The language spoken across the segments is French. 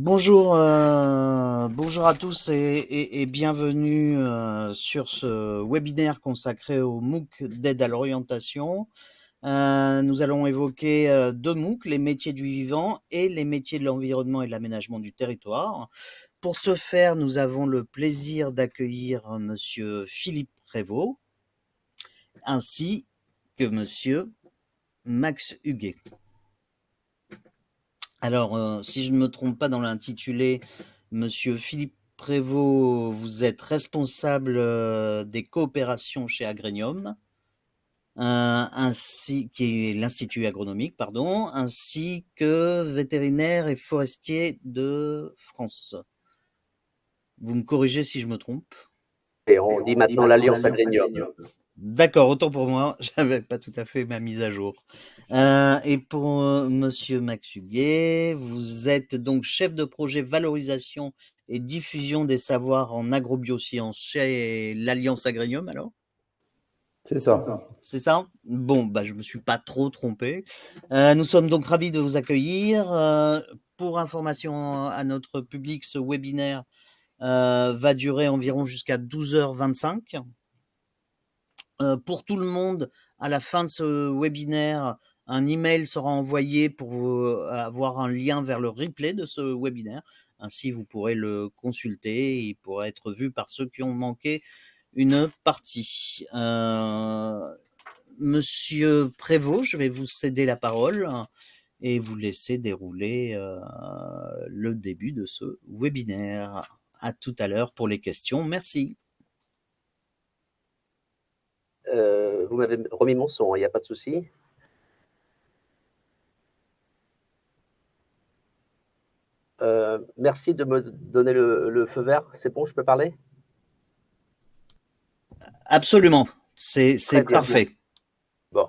Bonjour à tous et bienvenue sur ce webinaire consacré au MOOC d'aide à l'orientation. Nous allons évoquer deux MOOC, les métiers du vivant et les métiers de l'environnement et de l'aménagement du territoire. Pour ce faire, nous avons le plaisir d'accueillir monsieur Philippe Prévost ainsi que monsieur Max Huguet. Alors, si je ne me trompe pas dans l'intitulé, monsieur Philippe Prévost, vous êtes responsable des coopérations chez Agrenium, ainsi qui est l'Institut agronomique, pardon, ainsi que vétérinaire et forestier de France. Vous me corrigez si je me trompe. Et on dit maintenant l'Alliance Agrenium. D'accord, autant pour moi, j'avais pas tout à fait ma mise à jour. Et pour monsieur Max Huguet, vous êtes donc chef de projet valorisation et diffusion des savoirs en agrobiosciences chez l'Alliance Agrenium, alors? C'est ça. C'est ça? Bon, bah, je me suis pas trop trompé. Nous sommes donc ravis de vous accueillir. Pour information à notre public, ce webinaire va durer environ jusqu'à 12h25. Pour tout le monde, à la fin de ce webinaire, un email sera envoyé pour avoir un lien vers le replay de ce webinaire. Ainsi, vous pourrez le consulter. Il pourra être vu par ceux qui ont manqué une partie. Monsieur Prévost, je vais vous céder la parole et vous laisser dérouler le début de ce webinaire. À tout à l'heure pour les questions. Merci. Vous m'avez remis mon son, il n'y a pas de souci. Merci de me donner le feu vert. C'est bon, je peux parler? Absolument, c'est parfait. Bon.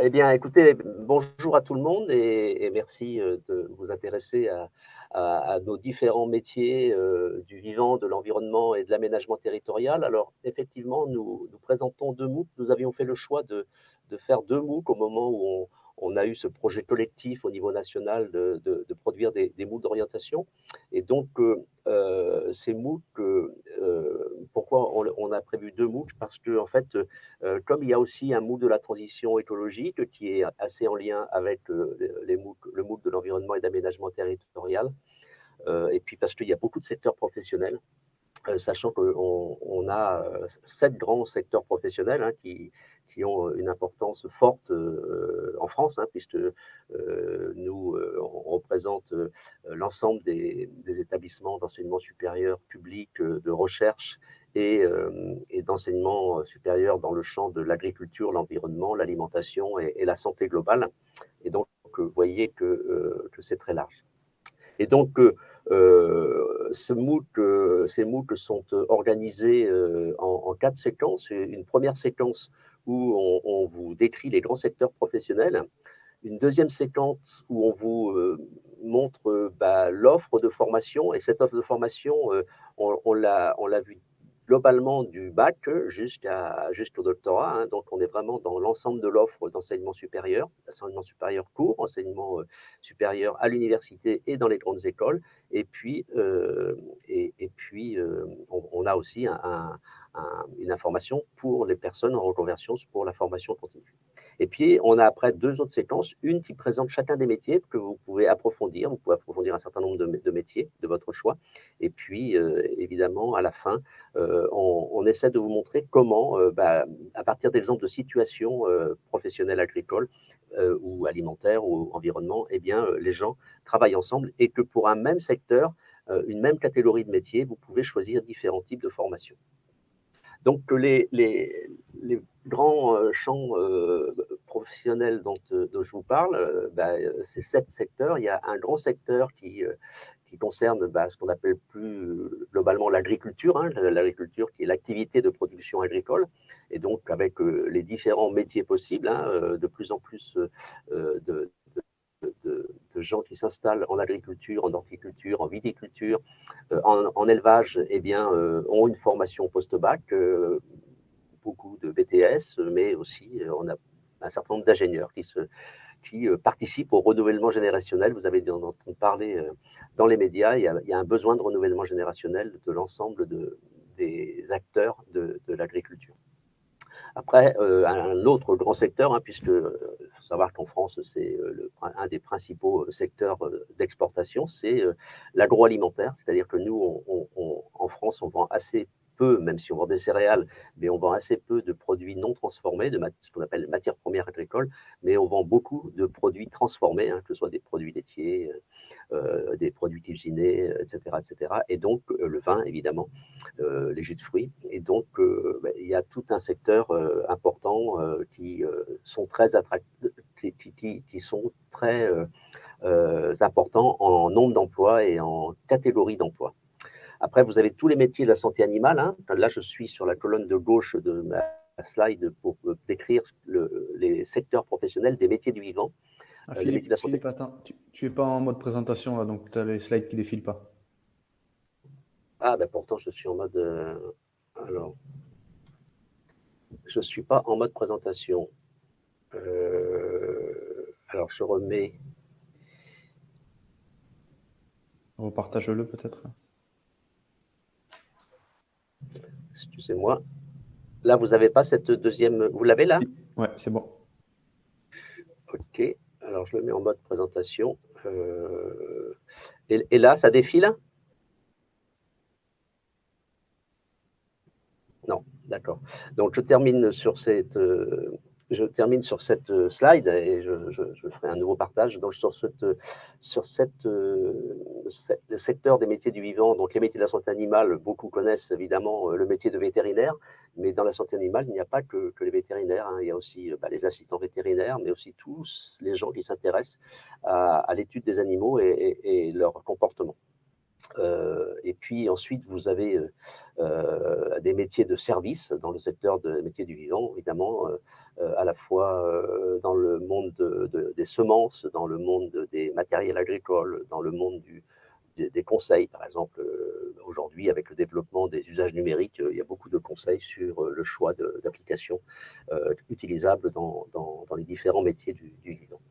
Eh bien, écoutez, bonjour à tout le monde et merci de vous intéresser à nos différents métiers du vivant, de l'environnement et de l'aménagement territorial. Alors, effectivement, nous présentons deux MOOC. Nous avions fait le choix de faire deux MOOC au moment où on a eu ce projet collectif au niveau national de produire des MOOC d'orientation. Et donc, ces MOOC, pourquoi on a prévu deux MOOC? Parce que, en fait, comme il y a aussi un MOOC de la transition écologique qui est assez en lien avec le MOOC de l'environnement et d'aménagement territorial, et puis parce qu'il y a beaucoup de secteurs professionnels, sachant qu'on a 7 grands secteurs professionnels qui ont une importance forte en France, puisque on représente l'ensemble des établissements d'enseignement supérieur public, de recherche et d'enseignement supérieur dans le champ de l'agriculture, l'environnement, l'alimentation et la santé globale. Et donc, vous voyez que c'est très large. Et donc, ces MOOC sont organisés en 4 séquences. Une première séquence où on vous décrit les grands secteurs professionnels. Une deuxième séquence où on vous montre l'offre de formation. Et cette offre de formation, on l'a vue globalement du bac jusqu'au doctorat. Donc, on est vraiment dans l'ensemble de l'offre d'enseignement supérieur court, enseignement supérieur à l'université et dans les grandes écoles. Et puis, on a aussi une information pour les personnes en reconversion pour la formation continue. Et puis, on a après 2 autres séquences, une qui présente chacun des métiers que vous pouvez approfondir. Vous pouvez approfondir un certain nombre de métiers de votre choix. Et puis, évidemment, à la fin, on essaie de vous montrer comment, à partir d'exemples de situations professionnelles agricoles ou alimentaires ou environnement, eh bien, les gens travaillent ensemble et que pour un même secteur, une même catégorie de métiers, vous pouvez choisir différents types de formations. Donc, les grands champs professionnels dont je vous parle, c'est 7 secteurs. Il y a un grand secteur qui concerne ce qu'on appelle plus globalement l'agriculture, l'agriculture qui est l'activité de production agricole, et donc avec les différents métiers possibles, de plus en plus de gens qui s'installent en agriculture, en horticulture, en viticulture, en élevage, eh bien, ont une formation post-bac, beaucoup de BTS, mais aussi on a un certain nombre d'ingénieurs qui participent au renouvellement générationnel. Vous avez dû en entendre parler dans les médias. Il y a un besoin de renouvellement générationnel de l'ensemble des acteurs de l'agriculture. Après, un autre grand secteur, hein, puisque faut savoir qu'en France, c'est un des principaux secteurs d'exportation, c'est l'agroalimentaire. C'est-à-dire que nous, en France, on vend assez peu, même si on vend des céréales, mais on vend assez peu de produits non transformés, ce qu'on appelle matières premières agricoles, mais on vend beaucoup de produits transformés, hein, que ce soit des produits laitiers, des produits cuisinés, etc., etc. Et donc le vin, évidemment, les jus de fruits. Et donc il y a tout un secteur important qui sont très qui sont très importants en nombre d'emplois et en catégorie d'emplois. Après, vous avez tous les métiers de la santé animale. Hein. Là, je suis sur la colonne de gauche de ma slide pour décrire les secteurs professionnels des métiers du vivant. Les métiers de la santé. Philippe, attends, tu n'es pas en mode présentation, là, donc tu as les slides qui ne défilent pas. Ah, ben pourtant, je suis en mode... alors, je ne suis pas en mode présentation. Alors, je remets... Repartage-le peut-être. Excusez-moi. Là, vous n'avez pas cette deuxième... Vous l'avez là? Ouais, c'est bon. Ok. Alors, je le mets en mode présentation. Et là, ça défile? Non, d'accord. Donc, je termine sur cette slide et je ferai un nouveau partage. Donc, le secteur des métiers du vivant, donc les métiers de la santé animale, beaucoup connaissent évidemment le métier de vétérinaire, mais dans la santé animale, il n'y a pas que les vétérinaires. Hein. Il y a aussi les assistants vétérinaires, mais aussi tous les gens qui s'intéressent à l'étude des animaux et leur comportement. Et puis ensuite, vous avez des métiers de service dans le secteur des métiers du vivant, évidemment, à la fois dans le monde des semences, dans le monde des matériels agricoles, dans le monde des conseils, par exemple. Aujourd'hui, avec le développement des usages numériques, il y a beaucoup de conseils sur le choix d'applications utilisables dans les différents métiers du vivant.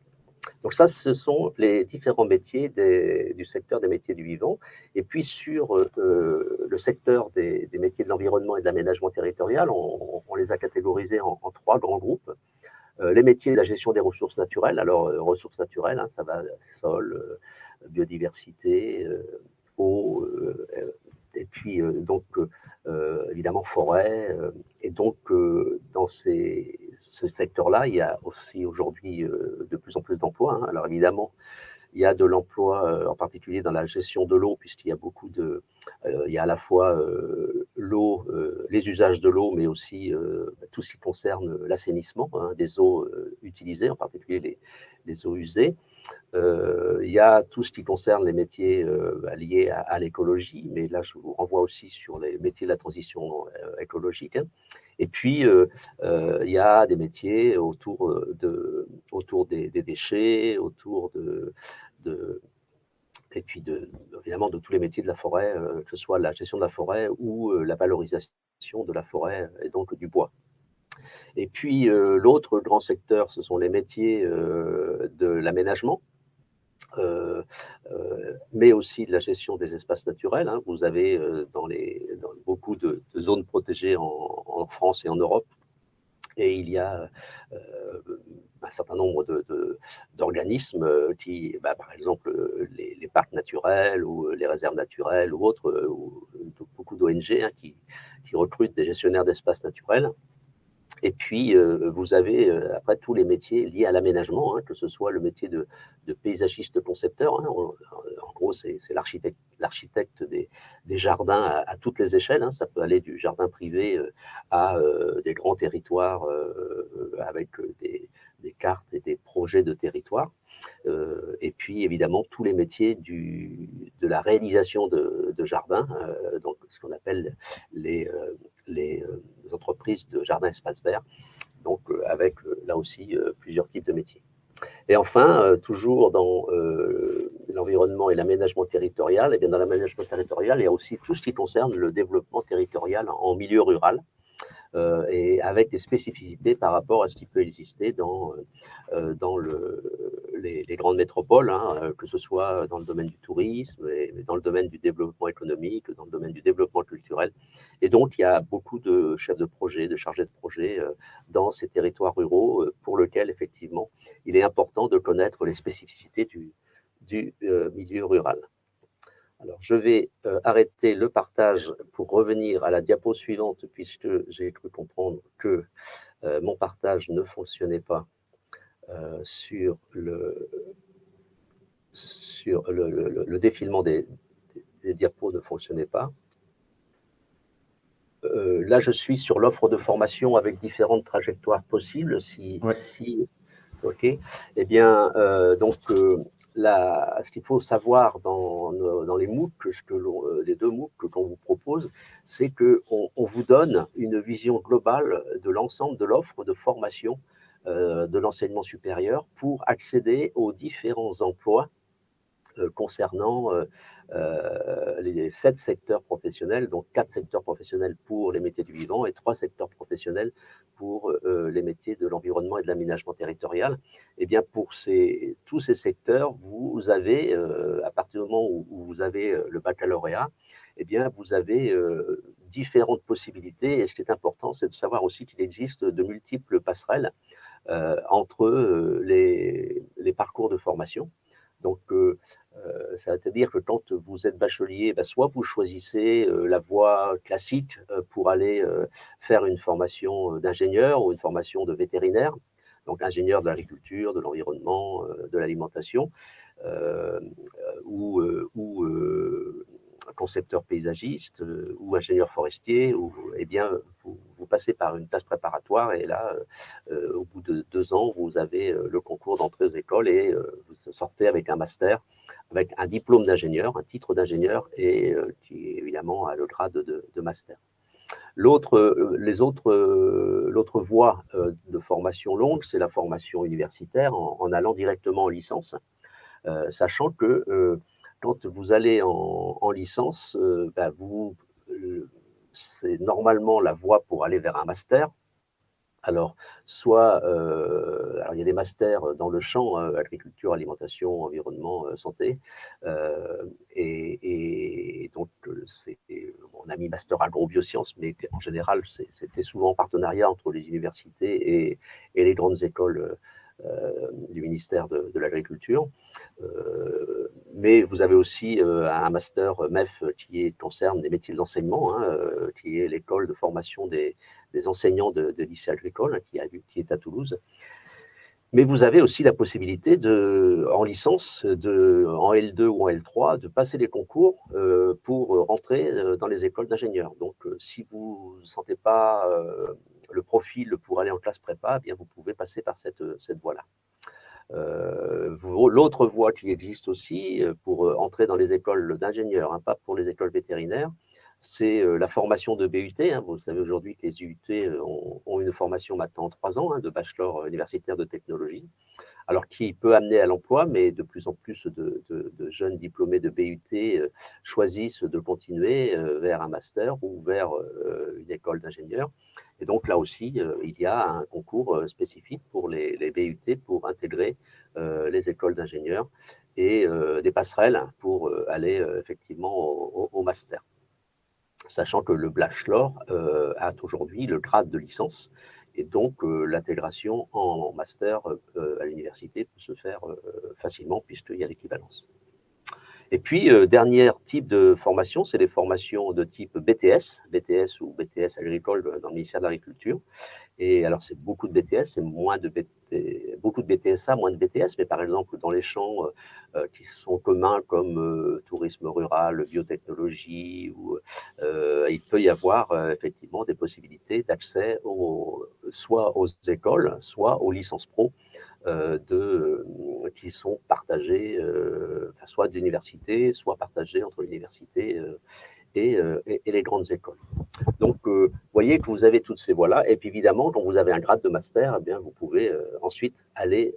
Donc ça, ce sont les différents métiers du secteur des métiers du vivant. Et puis sur le secteur des métiers de l'environnement et de l'aménagement territorial, on les a catégorisés en trois grands groupes. Les métiers de la gestion des ressources naturelles. Alors, ressources naturelles, hein, ça va sol, biodiversité, eau, et puis donc évidemment forêt. Et donc dans ce secteur-là, il y a aussi aujourd'hui de plus en plus d'emplois. Hein. Alors évidemment, il y a de l'emploi, en particulier dans la gestion de l'eau, puisqu'il y a beaucoup de... il y a à la fois l'eau, les usages de l'eau, mais aussi tout ce qui concerne l'assainissement hein, des eaux utilisées, en particulier les eaux usées. Il y a tout ce qui concerne les métiers liés à l'écologie, mais là, je vous renvoie aussi sur les métiers de la transition écologique. Hein. Et puis, il y a des métiers autour des déchets, autour et puis évidemment de tous les métiers de la forêt, que ce soit la gestion de la forêt ou la valorisation de la forêt et donc du bois. Et puis, l'autre grand secteur, ce sont les métiers de l'aménagement. Mais aussi de la gestion des espaces naturels. Hein. Vous avez dans beaucoup de zones protégées en France et en Europe, et il y a un certain nombre d'organismes qui, par exemple, les parcs naturels ou les réserves naturelles ou autres, ou beaucoup d'ONG hein, qui recrutent des gestionnaires d'espaces naturels. Et puis, vous avez après tous les métiers liés à l'aménagement, hein, que ce soit le métier de paysagiste concepteur. Hein, en gros, c'est l'architecte des jardins à toutes les échelles. Hein, ça peut aller du jardin privé à des grands territoires avec des cartes et des projets de territoire. Et puis, évidemment, tous les métiers de la réalisation de jardins, donc ce qu'on appelle les entreprises de jardins espaces verts, donc avec là aussi plusieurs types de métiers. Et enfin, toujours dans l'environnement et l'aménagement territorial, et bien dans l'aménagement territorial, il y a aussi tout ce qui concerne le développement territorial en milieu rural. et avec des spécificités par rapport à ce qui peut exister dans les grandes métropoles, hein, que ce soit dans le domaine du tourisme, et dans le domaine du développement économique, dans le domaine du développement culturel. Et donc, il y a beaucoup de chefs de projet, de chargés de projet dans ces territoires ruraux pour lesquels, effectivement, il est important de connaître les spécificités du milieu rural. Alors, je vais arrêter le partage pour revenir à la diapo suivante, puisque j'ai cru comprendre que mon partage ne fonctionnait pas sur le défilement des diapos ne fonctionnait pas. Là, je suis sur l'offre de formation avec différentes trajectoires possibles. OK. Eh bien, ce qu'il faut savoir dans les MOOC, les deux MOOC qu'on vous propose, c'est qu'on vous donne une vision globale de l'ensemble de l'offre de formation de l'enseignement supérieur pour accéder aux différents emplois concernant les 7 secteurs professionnels, donc 4 secteurs professionnels pour les métiers du vivant et 3 secteurs professionnels pour les métiers de l'environnement et de l'aménagement territorial. Et bien pour tous ces secteurs, vous avez, à partir du moment où vous avez le baccalauréat, eh bien vous avez différentes possibilités. Et ce qui est important, c'est de savoir aussi qu'il existe de multiples passerelles entre les parcours de formation. Donc, ça veut dire que quand vous êtes bachelier, soit vous choisissez la voie classique pour aller faire une formation d'ingénieur ou une formation de vétérinaire, donc ingénieur de l'agriculture, de l'environnement, de l'alimentation, ou concepteur paysagiste ou ingénieur forestier, eh bien, vous passez par une classe préparatoire et là, au bout de 2 ans, vous avez le concours d'entrée aux écoles et vous sortez avec un master, avec un diplôme d'ingénieur, un titre d'ingénieur et qui évidemment a le grade de master. L'autre voie de formation longue, c'est la formation universitaire en allant directement en licence, sachant que quand vous allez en licence, c'est normalement la voie pour aller vers un master. Alors, alors il y a des masters dans le champ, agriculture, alimentation, environnement, santé, et donc on a mis master agrobiosciences, mais en général, c'est fait souvent en partenariat entre les universités et les grandes écoles du ministère de l'Agriculture. Mais vous avez aussi un master MEF qui concerne les métiers de l'enseignement, hein, qui est l'école de formation des enseignants de lycée agricole, hein, qui est à Toulouse. Mais vous avez aussi la possibilité en licence, en L2 ou en L3, de passer les concours pour rentrer dans les écoles d'ingénieurs. Donc, si vous ne sentez pas le profil pour aller en classe prépa, eh bien, vous pouvez passer par cette voie-là. L'autre voie qui existe aussi pour entrer dans les écoles d'ingénieurs, hein, pas pour les écoles vétérinaires, c'est la formation de BUT. Hein. Vous savez aujourd'hui que les UT ont une formation maintenant en 3 ans, hein, de bachelor universitaire de technologie, alors qui peut amener à l'emploi, mais de plus en plus de jeunes diplômés de BUT choisissent de continuer vers un master ou vers une école d'ingénieur. Et donc là aussi, il y a un concours spécifique pour les BUT pour intégrer les écoles d'ingénieurs et des passerelles pour aller effectivement au master. Sachant que le bachelor a aujourd'hui le grade de licence et donc l'intégration en master à l'université peut se faire facilement puisqu'il y a l'équivalence. Et puis, dernier type de formation, c'est les formations de type BTS ou BTS agricole dans le ministère de l'Agriculture. Et alors, c'est beaucoup de BTS, c'est beaucoup de BTSA, moins de BTS, mais par exemple, dans les champs qui sont communs comme tourisme rural, biotechnologie, il peut y avoir effectivement des possibilités d'accès soit aux écoles, soit aux licences pro qui sont partagées, soit d'universités, soit partagées entre l'université et les grandes écoles. Donc, vous voyez que vous avez toutes ces voies-là. Et puis, évidemment, quand vous avez un grade de master, eh bien, vous pouvez ensuite aller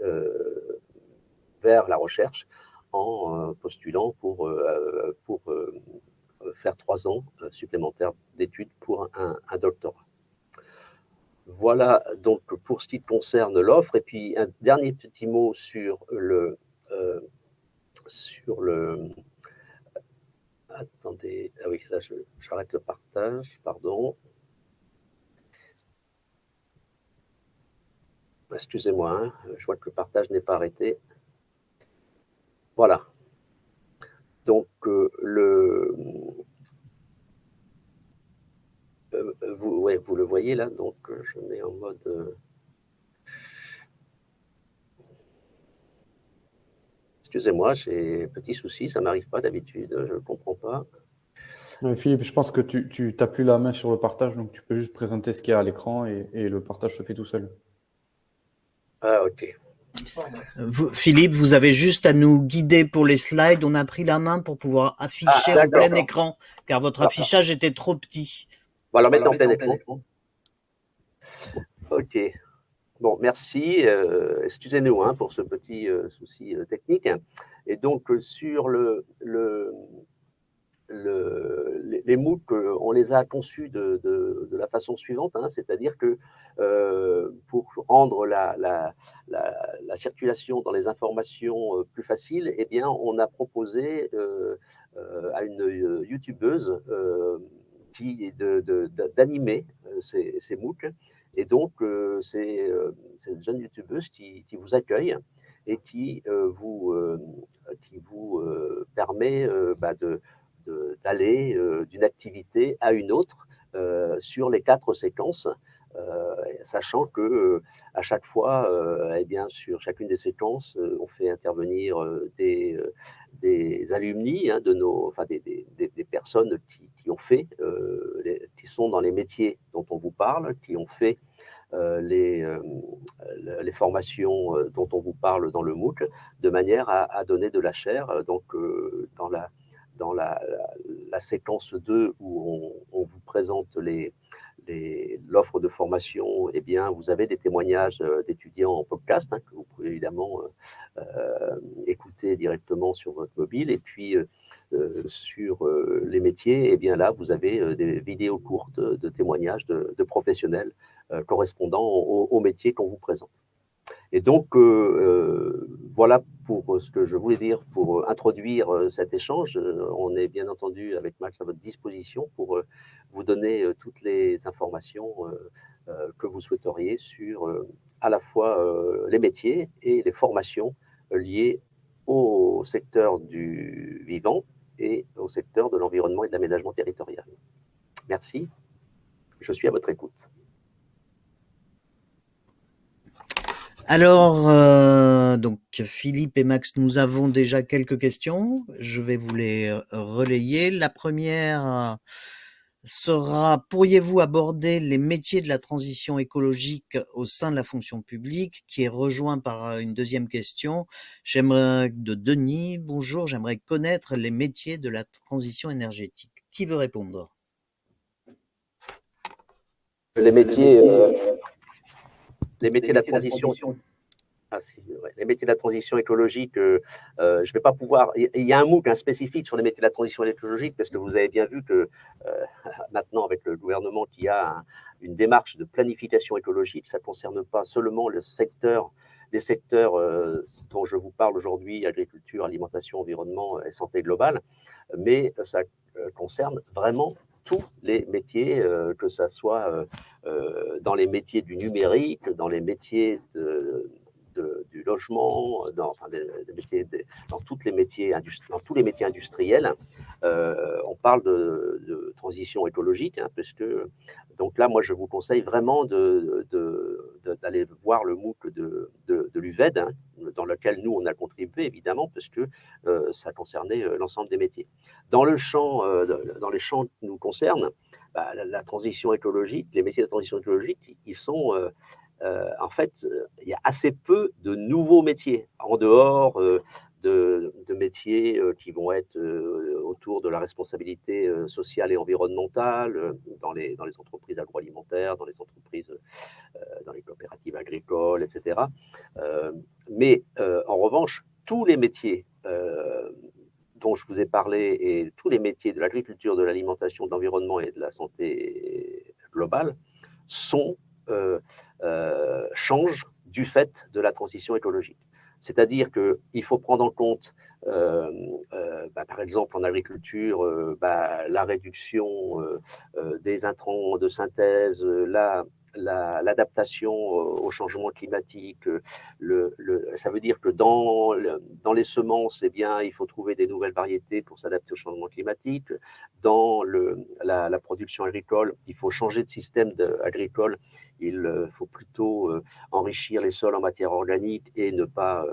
vers la recherche en postulant pour faire 3 ans supplémentaires d'études pour un doctorat. voilà donc pour ce qui concerne l'offre. Et puis un dernier petit mot sur le attendez, ah oui, là j'arrête le partage, pardon. Excusez-moi, hein, je vois que le partage n'est pas arrêté. Voilà. Donc vous le voyez là, donc je mets en mode. Excusez-moi, j'ai petit souci, ça m'arrive pas d'habitude, je ne comprends pas. Philippe, je pense que tu n'as plus la main sur le partage, donc tu peux juste présenter ce qu'il y a à l'écran et le partage se fait tout seul. Ah, ok. Philippe, vous avez juste à nous guider pour les slides. On a pris la main pour pouvoir afficher en plein écran, car votre affichage était trop petit. Voilà, mettez en plein écran. Ok. Bon, merci. Excusez-nous hein, pour ce petit souci technique. Et donc, sur les MOOC, on les a conçus de la façon suivante, hein, c'est-à-dire que pour rendre la circulation dans les informations plus facile, eh bien, on a proposé à une youtubeuse d'animer ces MOOC. Et donc, c'est une jeune youtubeuse qui vous accueille et qui vous permet d'aller d'une activité à une autre sur les 4 séquences, sachant que à chaque fois, eh bien, sur chacune des séquences, on fait intervenir des alumni, hein, des personnes qui ont fait, qui sont dans les métiers dont on vous parle, qui ont fait les formations dont on vous parle dans le MOOC, de manière à donner de la chair. Donc, dans la séquence 2 où on vous présente l'offre de formation, eh bien, vous avez des témoignages d'étudiants en podcast hein, que vous pouvez évidemment écouter directement sur votre mobile. Et puis, sur les métiers, eh bien là, vous avez des vidéos courtes de témoignages de professionnels correspondant au métier qu'on vous présente. Et donc, voilà pour ce que je voulais dire pour introduire cet échange. On est bien entendu avec Max à votre disposition pour vous donner toutes les informations que vous souhaiteriez sur à la fois les métiers et les formations liées au secteur du vivant et au secteur de l'environnement et de l'aménagement territorial. Merci, je suis à votre écoute. Alors, donc Philippe et Max, nous avons déjà quelques questions. Je vais vous les relayer. La première sera, pourriez-vous aborder les métiers de la transition écologique au sein de la fonction publique, qui est rejoint par une deuxième question. De Denis. Bonjour, j'aimerais connaître les métiers de la transition énergétique. Qui veut répondre? Les métiers de la transition. Les métiers de la transition écologique, je ne vais pas pouvoir. Il y a un MOOC spécifique sur les métiers de la transition écologique, parce que vous avez bien vu que maintenant, avec le gouvernement qui a une démarche de planification écologique, ça ne concerne pas seulement les secteurs dont je vous parle aujourd'hui, agriculture, alimentation, environnement et santé globale, mais ça concerne vraiment tous les métiers, que ce soit dans les métiers du numérique, dans les métiers du logement, dans tous les métiers industriels. On parle de transition écologique, hein, parce que donc là, moi, je vous conseille vraiment d'aller voir le MOOC de l'UVED, hein, dans lequel nous, on a contribué, évidemment, parce que ça concernait l'ensemble des métiers. Dans les champs qui nous concernent, la transition écologique, les métiers de transition écologique, ils sont en fait, il y a assez peu de nouveaux métiers, en dehors de métiers qui vont être autour de la responsabilité sociale et environnementale, dans les entreprises agroalimentaires, dans les entreprises, dans les coopératives agricoles, etc. Mais en revanche, tous les métiers dont je vous ai parlé et tous les métiers de l'agriculture, de l'alimentation, de l'environnement et de la santé globale sont change du fait de la transition écologique. C'est-à-dire qu'il faut prendre en compte, par exemple en agriculture, la réduction des intrants de synthèse, l'adaptation au changement climatique. Ça veut dire que dans les semences, eh bien, il faut trouver des nouvelles variétés pour s'adapter au changement climatique. Dans la production agricole, il faut changer de système agricole. Il faut plutôt enrichir les sols en matière organique et ne pas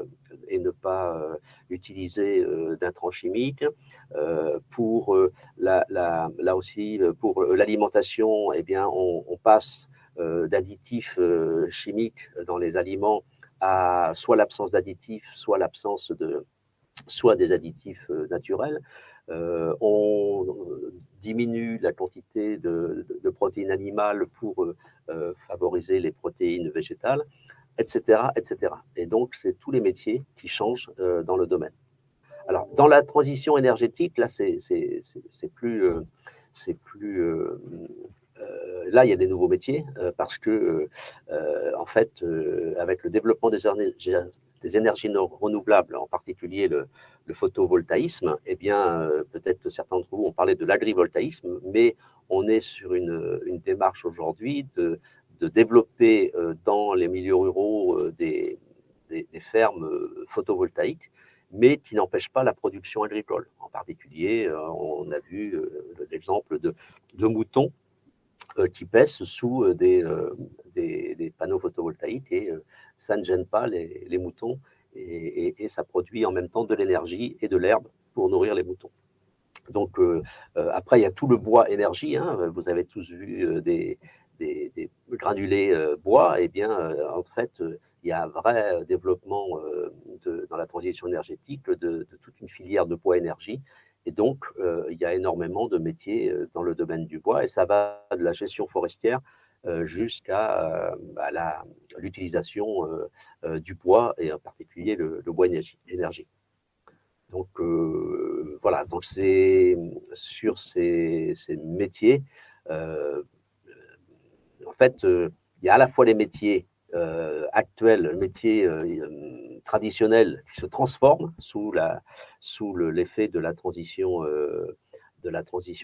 utiliser d'intrants chimiques. Là aussi, pour l'alimentation, eh bien, on passe d'additifs chimiques dans les aliments à soit l'absence d'additifs, soit des additifs naturels. On diminue la quantité de protéines animales pour favoriser les protéines végétales, etc., etc. Et donc, c'est tous les métiers qui changent dans le domaine. Alors, dans la transition énergétique, là, c'est plus là, il y a des nouveaux métiers parce que, en fait, avec le développement des énergies renouvelables, en particulier le photovoltaïsme, eh bien, peut-être certains d'entre vous ont parlé de l'agrivoltaïsme, mais on est sur une démarche aujourd'hui de développer dans les milieux ruraux des fermes photovoltaïques, mais qui n'empêchent pas la production agricole. En particulier, on a vu l'exemple de moutons qui pèsent sous des panneaux photovoltaïques et ça ne gêne pas les moutons et ça produit en même temps de l'énergie et de l'herbe pour nourrir les moutons. Donc après, il y a tout le bois énergie. Hein. Vous avez tous vu des granulés bois. Eh bien, en fait, il y a un vrai développement dans la transition énergétique de toute une filière de bois énergie. Et donc, il y a énormément de métiers dans le domaine du bois et ça va de la gestion forestière jusqu'à l'utilisation du bois et en particulier le bois énergie. Donc voilà, donc c'est sur ces métiers, en fait, il y a à la fois les métiers actuels, les métiers traditionnels qui se transforment sous l'effet de la transition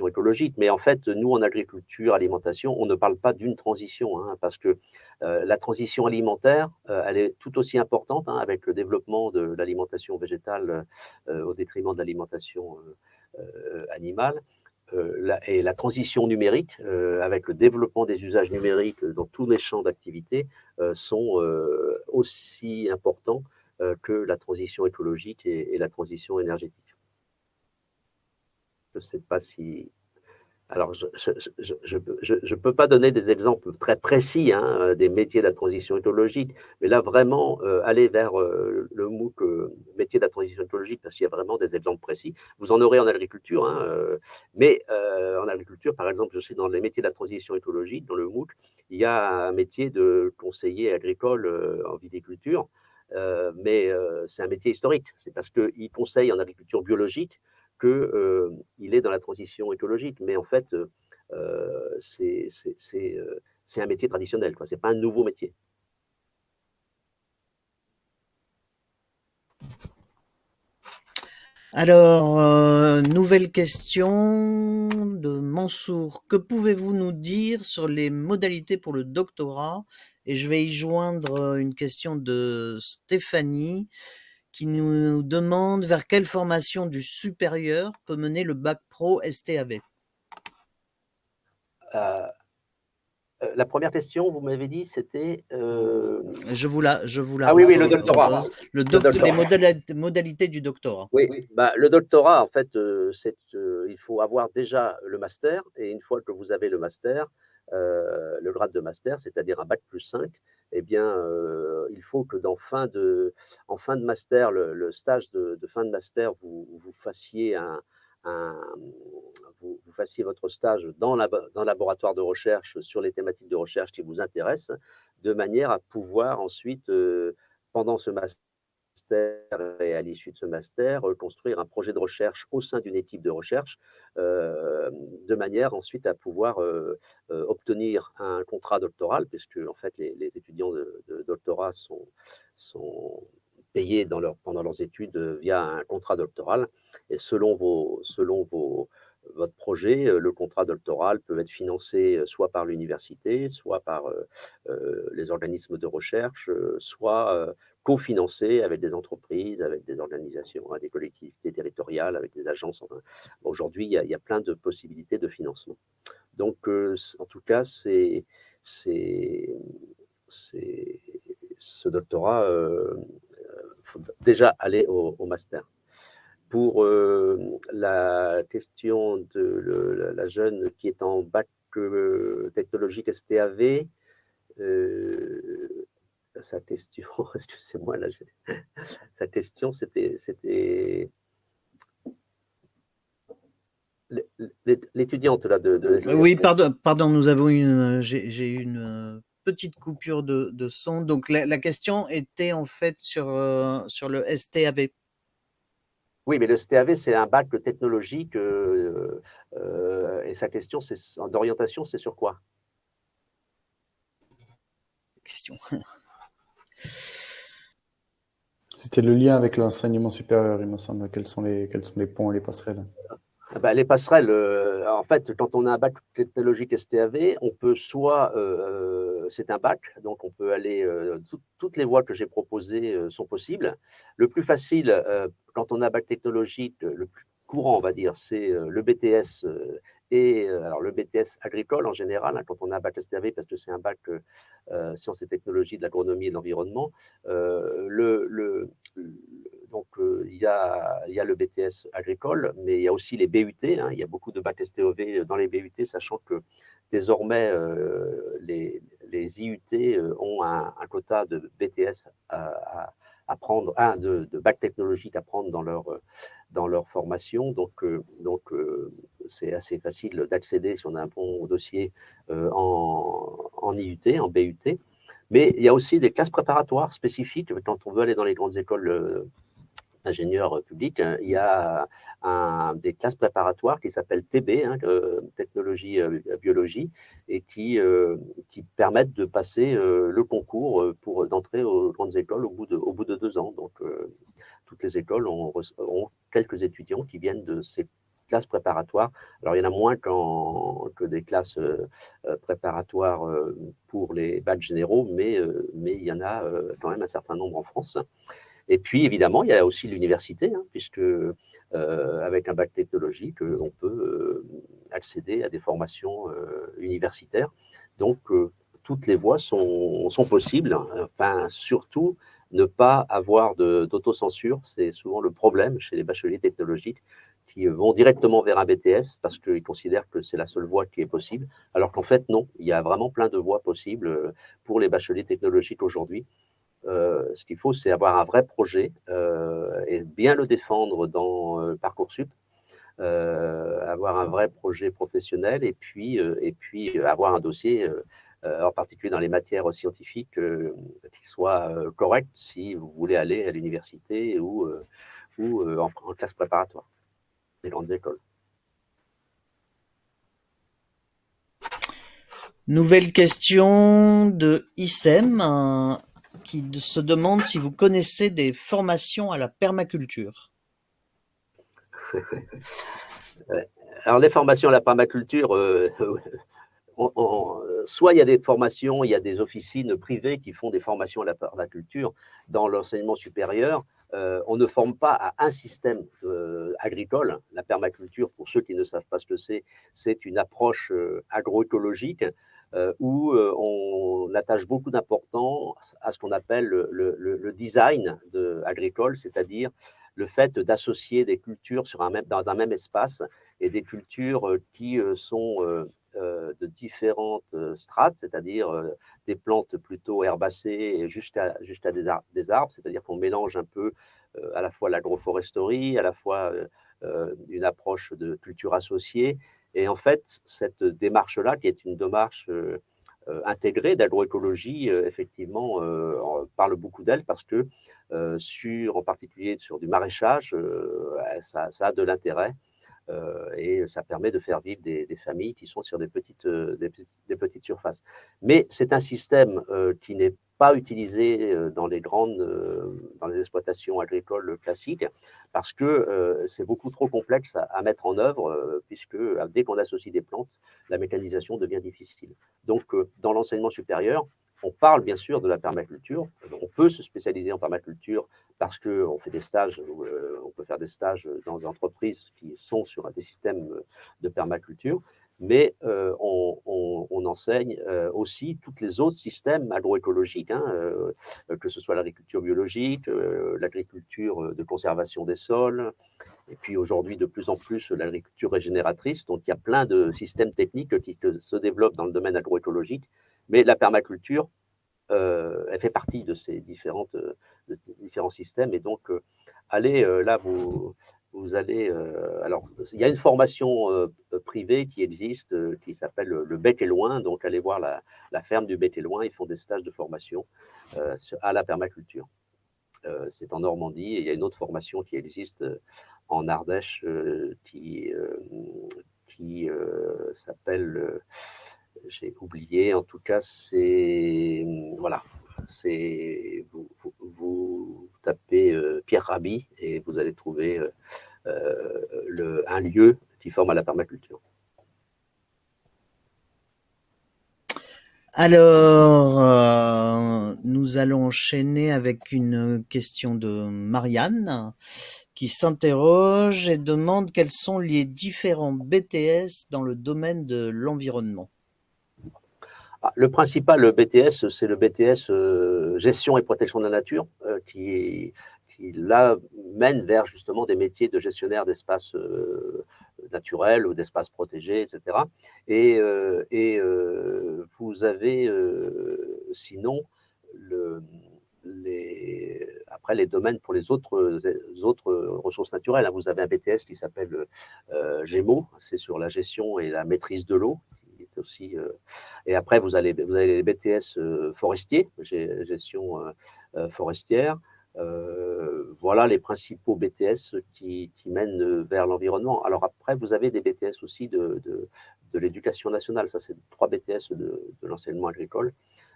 écologique. Mais en fait, nous, en agriculture, alimentation, on ne parle pas d'une transition, hein, parce que la transition alimentaire, elle est tout aussi importante, hein, avec le développement de l'alimentation végétale au détriment de l'alimentation animale. Et la transition numérique, avec le développement des usages numériques dans tous les champs d'activité, sont aussi importants que la transition écologique et la transition énergétique. Je ne sais pas si... Alors, je peux pas donner des exemples très précis des métiers de la transition écologique, mais là, vraiment, aller vers le MOOC métier de la transition écologique, parce qu'il y a vraiment des exemples précis. Vous en aurez en agriculture, mais en agriculture, par exemple, je sais, dans les métiers de la transition écologique, dans le MOOC, il y a un métier de conseiller agricole en viticulture, mais c'est un métier historique. C'est parce qu'il conseille en agriculture biologique qu'il est dans la transition écologique. Mais en fait, c'est un métier traditionnel, ce n'est pas un nouveau métier. Alors, nouvelle question de Mansour. Que pouvez-vous nous dire sur les modalités pour le doctorat? Et je vais y joindre une question de Stéphanie qui nous demande vers quelle formation du supérieur peut mener le bac pro STAV. La première question, vous m'avez dit, c'était... Je vous la oui, le doctorat. Les modalités du doctorat. Oui, le doctorat, en fait, il faut avoir déjà le master, et une fois que vous avez le master, le grade de master, c'est-à-dire un bac plus 5, eh bien, il faut que en fin de master, le stage de fin de master, vous fassiez vous fassiez votre stage dans le laboratoire de recherche sur les thématiques de recherche qui vous intéressent, de manière à pouvoir ensuite, pendant ce master, et à l'issue de ce master, construire un projet de recherche au sein d'une équipe de recherche, de manière ensuite à pouvoir obtenir un contrat doctoral, puisque en fait les étudiants de doctorat sont payés pendant leurs études via un contrat doctoral. Et votre projet, le contrat doctoral peut être financé soit par l'université, soit par les organismes de recherche, soit cofinancé avec des entreprises, avec des organisations, des collectivités territoriales, avec des agences. Enfin, aujourd'hui, il y a plein de possibilités de financement. Donc, en tout cas, ce doctorat, faut déjà aller au master. Pour la question de la jeune qui est en bac technologique STAV, sa question, excusez-moi, là, sa question, c'était l'étudiante là de Oui, pardon, nous avons j'ai eu une petite coupure de son. Donc la question était en fait sur le STAV. Oui, mais le STAV, c'est un bac technologique et sa question d'orientation, c'est sur quoi? Question. C'était le lien avec l'enseignement supérieur, il me semble. Quels sont les ponts et les passerelles? Les passerelles, en fait, quand on a un bac technologique STAV, on peut soit, c'est un bac, donc on peut aller, toutes les voies que j'ai proposées sont possibles. Le plus facile, quand on a un bac technologique, le plus courant, on va dire, c'est le BTS alors le BTS agricole en général, quand on a un bac STAV, parce que c'est un bac sciences et technologies de l'agronomie et de l'environnement. Donc, il y a le BTS agricole, mais il y a aussi les BUT. Il y a beaucoup de bacs STOV dans les BUT, sachant que désormais, les IUT ont un quota de BTS à prendre, de bac technologique à prendre dans leur formation. Donc c'est assez facile d'accéder si on a un bon dossier en IUT, en BUT. Mais il y a aussi des classes préparatoires spécifiques quand on veut aller dans les grandes écoles ingénieurs publics. Il y a des classes préparatoires qui s'appellent TB, technologie biologie, et qui permettent de passer le concours d'entrer aux grandes écoles au bout de 2 ans. Donc, toutes les écoles ont quelques étudiants qui viennent de ces classes préparatoires. Alors, il y en a moins que des classes préparatoires pour les bacs généraux, mais il y en a quand même un certain nombre en France. Et puis, évidemment, il y a aussi l'université, puisque avec un bac technologique, on peut accéder à des formations universitaires. Donc, toutes les voies sont possibles. Enfin, surtout, ne pas avoir d'autocensure. C'est souvent le problème chez les bacheliers technologiques qui vont directement vers un BTS parce qu'ils considèrent que c'est la seule voie qui est possible. Alors qu'en fait, non, il y a vraiment plein de voies possibles pour les bacheliers technologiques aujourd'hui. Ce qu'il faut, c'est avoir un vrai projet et bien le défendre dans Parcoursup, avoir un vrai projet professionnel et puis avoir un dossier, en particulier dans les matières scientifiques, qui soit correct si vous voulez aller à l'université ou en classe préparatoire des grandes écoles. Nouvelle question de Issem qui se demande si vous connaissez des formations à la permaculture. Alors, les formations à la permaculture, soit il y a des formations, il y a des officines privées qui font des formations à la permaculture dans l'enseignement supérieur. On ne forme pas à un système agricole. La permaculture, pour ceux qui ne savent pas ce que c'est une approche agroécologique où on attache beaucoup d'importance à ce qu'on appelle le design agricole, c'est-à-dire le fait d'associer des cultures dans un même espace et des cultures qui sont de différentes strates, c'est-à-dire des plantes plutôt herbacées jusqu'à des arbres, c'est-à-dire qu'on mélange un peu à la fois l'agroforesterie, à la fois une approche de culture associée. Et en fait, cette démarche-là, qui est une démarche intégrée d'agroécologie, effectivement, parle beaucoup d'elle parce que en particulier sur du maraîchage, ça a de l'intérêt. Et ça permet de faire vivre des familles qui sont sur des petites surfaces. Mais c'est un système qui n'est pas utilisé dans les exploitations agricoles classiques parce que c'est beaucoup trop complexe à mettre en œuvre puisque dès qu'on associe des plantes, la mécanisation devient difficile. Donc, dans l'enseignement supérieur, on parle bien sûr de la permaculture. On peut se spécialiser en permaculture parce qu'on fait des stages, on peut faire des stages dans des entreprises qui sont sur des systèmes de permaculture, mais on enseigne aussi tous les autres systèmes agroécologiques, que ce soit l'agriculture biologique, l'agriculture de conservation des sols, et puis aujourd'hui de plus en plus l'agriculture régénératrice. Donc il y a plein de systèmes techniques qui se développent dans le domaine agroécologique, mais la permaculture, elle fait partie de ces différents systèmes. Et donc, là, vous allez. Alors, il y a une formation privée qui existe, qui s'appelle le Bec et Loin. Donc, allez voir la ferme du Bec et Loin. Ils font des stages de formation à la permaculture. C'est en Normandie. Et il y a une autre formation qui existe en Ardèche qui s'appelle. J'ai oublié, en tout cas, c'est. Voilà. Vous tapez Pierre Rabhi et vous allez trouver un lieu qui forme à la permaculture. Alors, nous allons enchaîner avec une question de Marianne qui s'interroge et demande quels sont les différents BTS dans le domaine de l'environnement. Le principal BTS, c'est le BTS gestion et protection de la nature, qui là mène vers justement des métiers de gestionnaire d'espaces naturels ou d'espaces protégés, etc. Et vous avez sinon après les domaines pour les autres ressources naturelles. Vous avez un BTS qui s'appelle Gémeaux, c'est sur la gestion et la maîtrise de l'eau. Aussi, et après vous avez les BTS forestiers, gestion forestière. Voilà les principaux BTS qui mènent vers l'environnement. Alors après vous avez des BTS aussi de l'éducation nationale, ça c'est 3 BTS de l'enseignement agricole.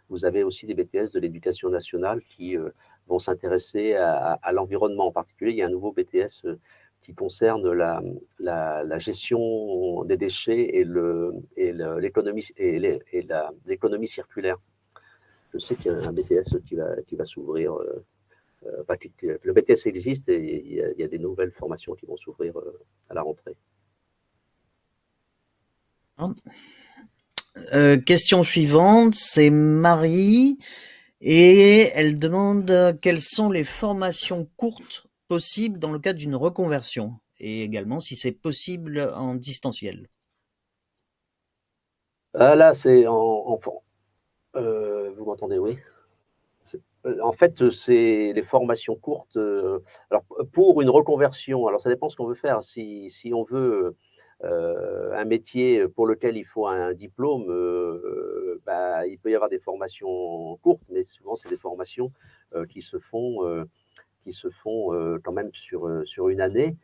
Vous avez aussi des BTS de l'éducation nationale qui vont s'intéresser à l'environnement. En particulier, il y a un nouveau BTS qui concerne la gestion des déchets et l'économie circulaire. Je sais qu'il y a un BTS qui va s'ouvrir. Le BTS existe et il y a des nouvelles formations qui vont s'ouvrir à la rentrée. Question suivante, c'est Marie et elle demande quelles sont les formations courtes possibles dans le cadre d'une reconversion et également si c'est possible en distanciel. Là, c'est vous m'entendez, oui. En fait, c'est les formations courtes. Alors, pour une reconversion, alors ça dépend ce qu'on veut faire. Si on veut un métier pour lequel il faut un diplôme, il peut y avoir des formations courtes, mais souvent c'est des formations qui se font quand même sur une année.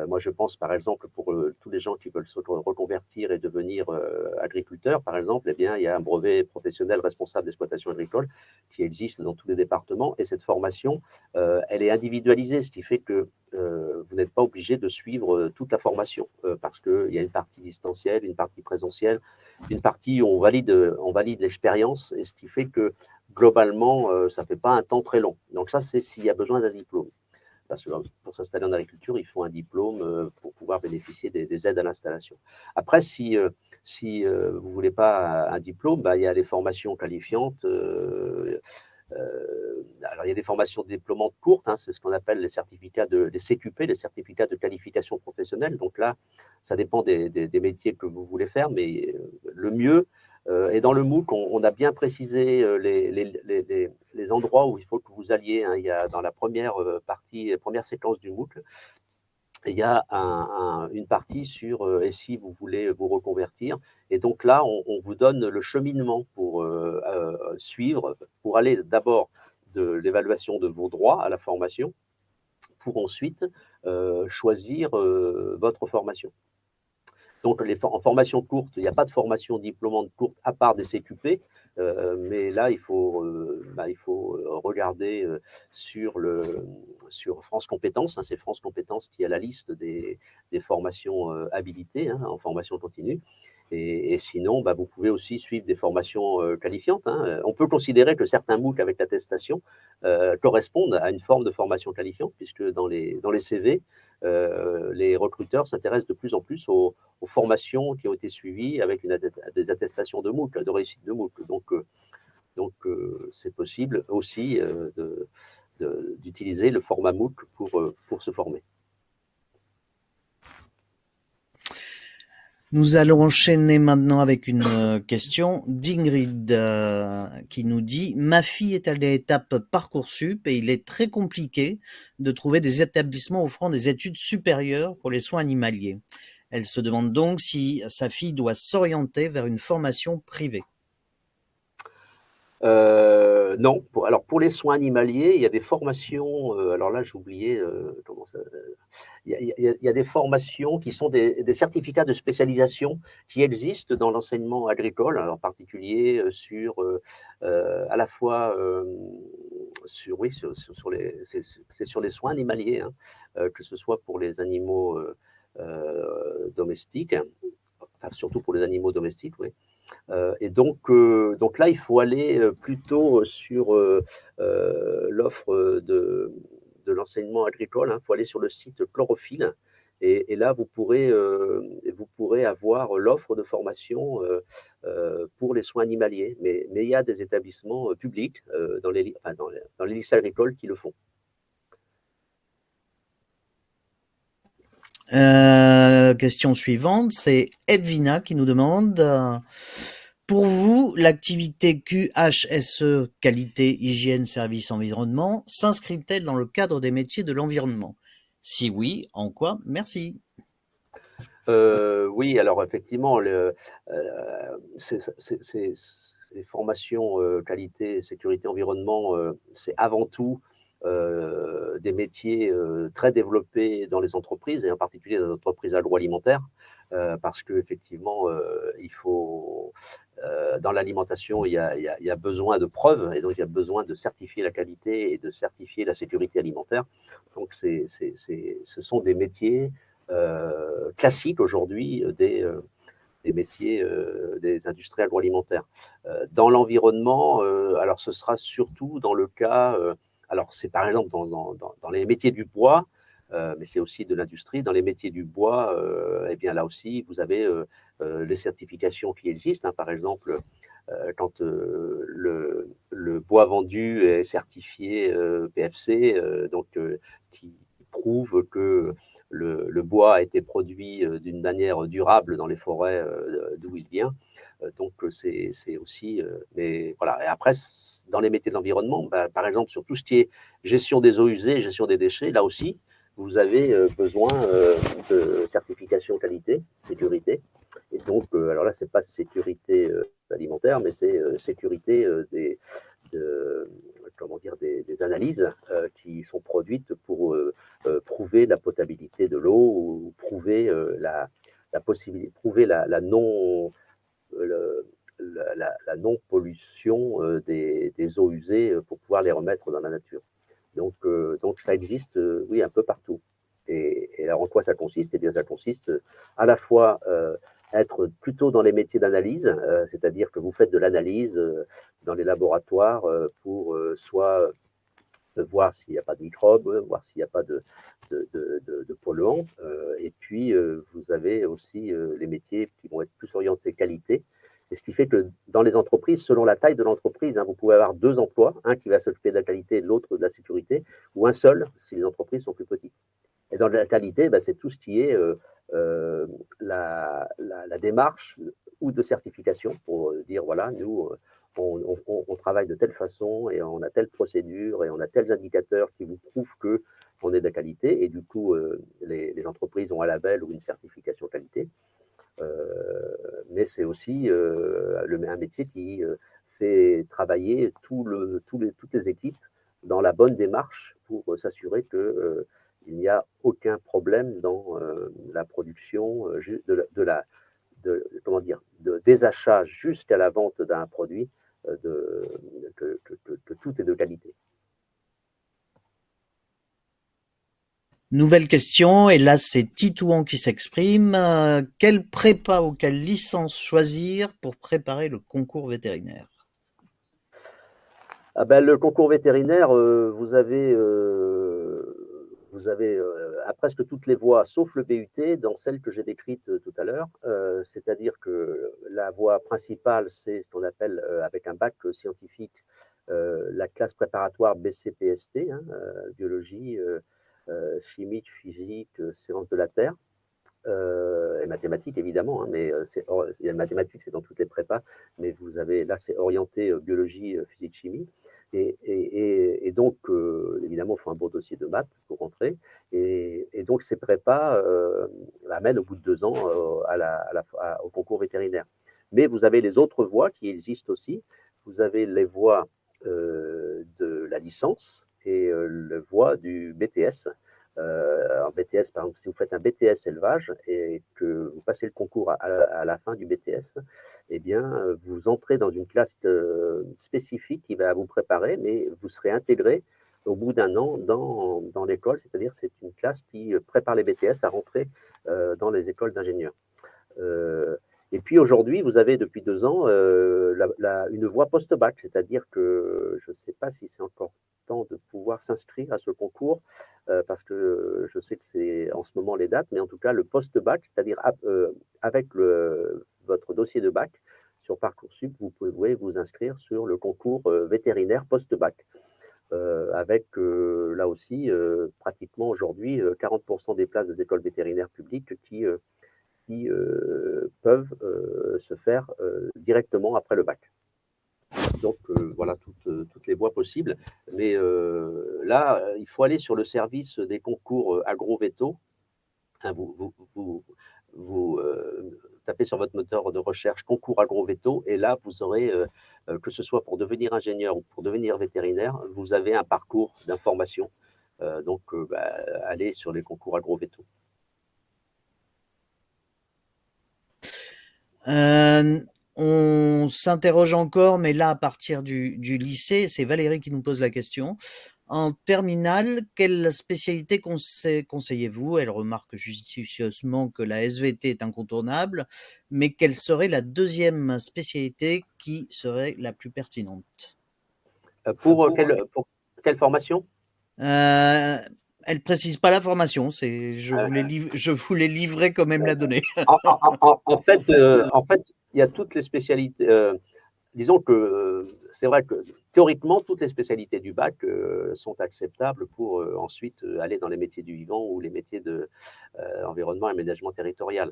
Moi, je pense par exemple pour tous les gens qui veulent se reconvertir et devenir agriculteurs, par exemple, eh bien, il y a un brevet professionnel responsable d'exploitation agricole qui existe dans tous les départements. Et cette formation, elle est individualisée, ce qui fait que vous n'êtes pas obligé de suivre toute la formation parce qu'il y a une partie distancielle, une partie présentielle, une partie où on valide l'expérience, et ce qui fait que globalement, ça ne fait pas un temps très long. Donc ça, c'est s'il y a besoin d'un diplôme. Parce que pour s'installer en agriculture, il faut un diplôme pour pouvoir bénéficier des aides à l'installation. Après, si vous ne voulez pas un diplôme, il y a les formations qualifiantes. Alors, il y a des formations diplômantes courtes, c'est ce qu'on appelle les certificats les CQP, les certificats de qualification professionnelle. Donc là, ça dépend des métiers que vous voulez faire, mais le mieux, et dans le MOOC, on a bien précisé les endroits où il faut que vous alliez. Il y a dans la première séquence du MOOC, il y a une partie sur et si vous voulez vous reconvertir. Et donc là, on vous donne le cheminement pour suivre, pour aller d'abord de l'évaluation de vos droits à la formation, pour ensuite choisir votre formation. Donc, en formation courte, il n'y a pas de formation diplômante courte à part des CQP, mais là, il faut regarder sur France Compétences. Hein, c'est France Compétences qui a la liste des formations habilitées en formation continue. Et sinon, vous pouvez aussi suivre des formations qualifiantes. Hein. On peut considérer que certains MOOC avec l'attestation correspondent à une forme de formation qualifiante, puisque dans les CV, les recruteurs s'intéressent de plus en plus aux formations qui ont été suivies avec des attestations de MOOC, de réussite de MOOC. Donc c'est possible aussi d'utiliser le format MOOC pour se former. Nous allons enchaîner maintenant avec une question d'Ingrid qui nous dit « Ma fille est à l'étape Parcoursup et il est très compliqué de trouver des établissements offrant des études supérieures pour les soins animaliers. Elle se demande donc si sa fille doit s'orienter vers une formation privée. » Non. Alors pour les soins animaliers, il y a des formations. Alors là, j'ai oublié comment ça. Il y a des formations qui sont des certificats de spécialisation qui existent dans l'enseignement agricole, en particulier à la fois sur les soins animaliers, hein, que ce soit pour les animaux domestiques, enfin, surtout pour les animaux domestiques, oui. Et donc là, il faut aller plutôt sur l'offre de l'enseignement agricole. Il faut aller sur le site Chlorophylle. Et là, vous pourrez avoir l'offre de formation pour les soins animaliers. Mais il y a des établissements publics dans les lycées agricoles qui le font. Question suivante, c'est Edwina qui nous demande pour vous, l'activité QHSE, qualité, hygiène, service, environnement, s'inscrit-elle dans le cadre des métiers de l'environnement? Si oui, en quoi? Merci. Oui, alors effectivement, ces formations qualité, sécurité, environnement, c'est avant tout des métiers très développés dans les entreprises, et en particulier dans les entreprises agroalimentaires, parce qu'effectivement, il faut, dans l'alimentation, il y a besoin de preuves, et donc il y a besoin de certifier la qualité et de certifier la sécurité alimentaire. Donc ce sont des métiers classiques aujourd'hui des métiers des industries agroalimentaires. Dans l'environnement, alors ce sera surtout dans le cas, alors c'est par exemple dans les métiers du bois, mais c'est aussi de l'industrie. Dans les métiers du bois, eh bien là aussi, vous avez les certifications qui existent. Hein, par exemple, quand le bois vendu est certifié PFC, qui prouve que le bois a été produit d'une manière durable dans les forêts d'où il vient. Donc c'est aussi, mais voilà. Et après, dans les métiers de l'environnement, par exemple sur tout ce qui est gestion des eaux usées, gestion des déchets, là aussi, vous avez besoin de certification qualité, sécurité. Et donc, alors là, c'est pas sécurité alimentaire, mais c'est sécurité des analyses qui sont produites pour prouver la potabilité de l'eau ou prouver la possibilité, prouver la non la non-pollution des eaux usées pour pouvoir les remettre dans la nature. Donc ça existe, oui, un peu partout. Et alors, en quoi ça consiste? Eh bien, ça consiste à la fois être plutôt dans les métiers d'analyse, c'est-à-dire que vous faites de l'analyse dans les laboratoires pour soit voir s'il n'y a pas de microbes, voir s'il n'y a pas de polluants. Et puis, vous avez aussi les métiers qui vont être plus orientés qualité. Et ce qui fait que dans les entreprises, selon la taille de l'entreprise, vous pouvez avoir 2 emplois, un qui va s'occuper de la qualité et l'autre de la sécurité, ou un seul si les entreprises sont plus petites. Et dans la qualité, c'est tout ce qui est la démarche ou de certification pour dire, voilà, nous, on travaille de telle façon et on a telle procédure et on a tels indicateurs qui vous prouvent que on est de qualité, et du coup, les entreprises ont un label ou une certification qualité. Mais c'est aussi un métier qui fait travailler toutes les équipes dans la bonne démarche pour s'assurer que il n'y a aucun problème dans la production des achats jusqu'à la vente d'un produit, que tout est de qualité. Nouvelle question, et là c'est Titouan qui s'exprime. Quelle prépa ou quelle licence choisir pour préparer le concours vétérinaire? Ah ben, le concours vétérinaire, vous avez à presque toutes les voies, sauf le BUT, dans celle que j'ai décrite tout à l'heure. C'est-à-dire que la voie principale, c'est ce qu'on appelle, avec un bac scientifique, la classe préparatoire BCPST, hein, biologie, chimie, physique, sciences de la Terre. Et mathématiques évidemment, hein, mais il y a mathématiques, c'est dans toutes les prépas, mais vous avez là, c'est orienté biologie, physique, chimie. Et donc, évidemment, il faut un bon dossier de maths pour rentrer. Et donc, ces prépas amènent au bout de 2 ans au concours vétérinaire. Mais vous avez les autres voies qui existent aussi. Vous avez les voies de la licence et les voies du BTS. En BTS, par exemple, si vous faites un BTS élevage et que vous passez le concours à la fin du BTS, eh bien, vous entrez dans une classe spécifique qui va vous préparer, mais vous serez intégré au bout d'un an dans l'école, c'est-à-dire c'est une classe qui prépare les BTS à rentrer dans les écoles d'ingénieurs. Et puis aujourd'hui, vous avez depuis 2 ans une voie post-bac, c'est-à-dire que je ne sais pas si c'est encore temps de pouvoir s'inscrire à ce concours, parce que je sais que c'est en ce moment les dates, mais en tout cas le post-bac, c'est-à-dire avec votre dossier de bac sur Parcoursup, vous pouvez vous inscrire sur le concours vétérinaire post-bac. Avec là aussi pratiquement aujourd'hui 40% des places des écoles vétérinaires publiques qui peuvent se faire directement après le bac. Donc voilà toutes les voies possibles. Mais là, il faut aller sur le service des concours agro-véto. Hein, vous tapez sur votre moteur de recherche concours agro-véto, et là, vous aurez, que ce soit pour devenir ingénieur ou pour devenir vétérinaire, vous avez un parcours d'information. Donc, allez sur les concours agro-véto. On s'interroge encore, mais là à partir du lycée, c'est Valérie qui nous pose la question. En terminale, quelle spécialité conseillez-vous? Elle remarque judicieusement que la SVT est incontournable, mais quelle serait la deuxième spécialité qui serait la plus pertinente? Pour quelle formation? Elle précise pas la formation, je voulais livrer comme elle me l'a donné. En fait, il y a toutes les spécialités. Disons que c'est vrai que théoriquement, toutes les spécialités du bac sont acceptables pour ensuite aller dans les métiers du vivant ou les métiers de environnement et aménagement territorial.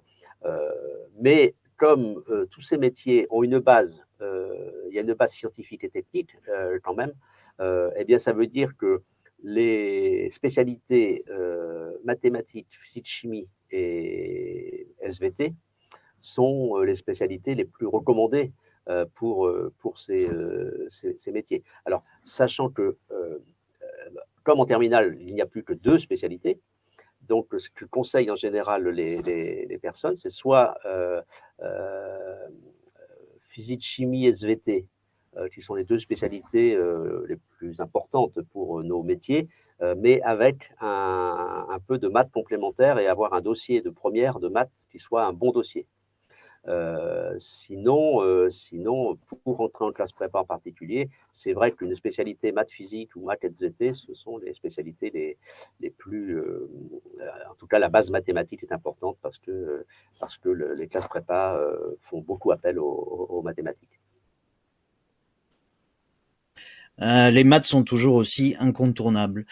Mais comme tous ces métiers ont une base, il y a une base scientifique et technique quand même, eh bien ça veut dire que les spécialités mathématiques, physique, chimie et SVT sont les spécialités les plus recommandées pour ces métiers. Alors, sachant que, comme en terminale, il n'y a plus que 2 spécialités, donc ce que conseillent en général les personnes, c'est soit physique, chimie, SVT, qui sont les 2 spécialités les plus importantes pour nos métiers, mais avec un peu de maths complémentaire et avoir un dossier de première de maths qui soit un bon dossier. Sinon, pour rentrer en classe prépa en particulier, c'est vrai qu'une spécialité maths physique ou maths SVT, ce sont les spécialités les plus, en tout cas la base mathématique est importante parce que les classes prépa font beaucoup appel aux mathématiques. Les maths sont toujours aussi incontournables.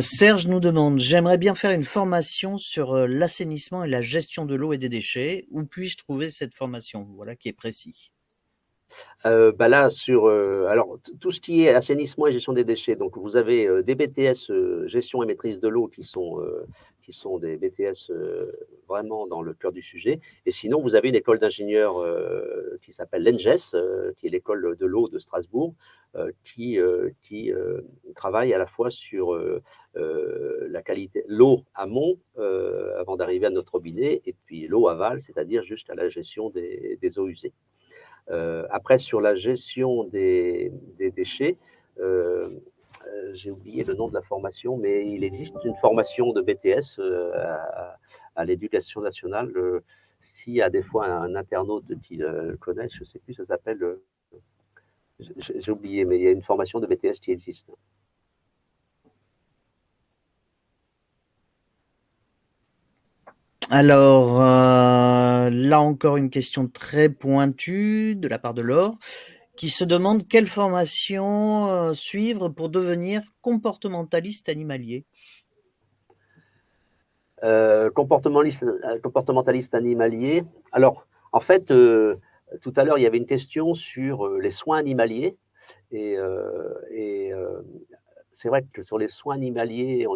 Serge nous demande: j'aimerais bien faire une formation sur l'assainissement et la gestion de l'eau et des déchets. Où puis-je trouver cette formation? Voilà qui est précis. Là, alors tout ce qui est assainissement et gestion des déchets, donc vous avez des BTS gestion et maîtrise de l'eau qui sont des BTS vraiment dans le cœur du sujet. Et sinon, vous avez une école d'ingénieurs qui s'appelle l'ENGES, qui est l'école de l'eau de Strasbourg, qui travaille à la fois sur la qualité, l'eau amont, avant d'arriver à notre robinet, et puis l'eau aval, c'est-à-dire juste à la gestion des eaux usées. Après, sur la gestion des déchets, j'ai oublié le nom de la formation, mais il existe une formation de BTS à l'éducation nationale. S'il y a des fois un internaute qui le connaît, je ne sais plus, ça s'appelle, j'ai oublié, mais il y a une formation de BTS qui existe. Alors, là encore une question très pointue de la part de Laure, qui se demande quelle formation suivre pour devenir comportementaliste animalier. Comportementaliste animalier. Alors, en fait, tout à l'heure, il y avait une question sur les soins animaliers. Et c'est vrai que sur les soins animaliers,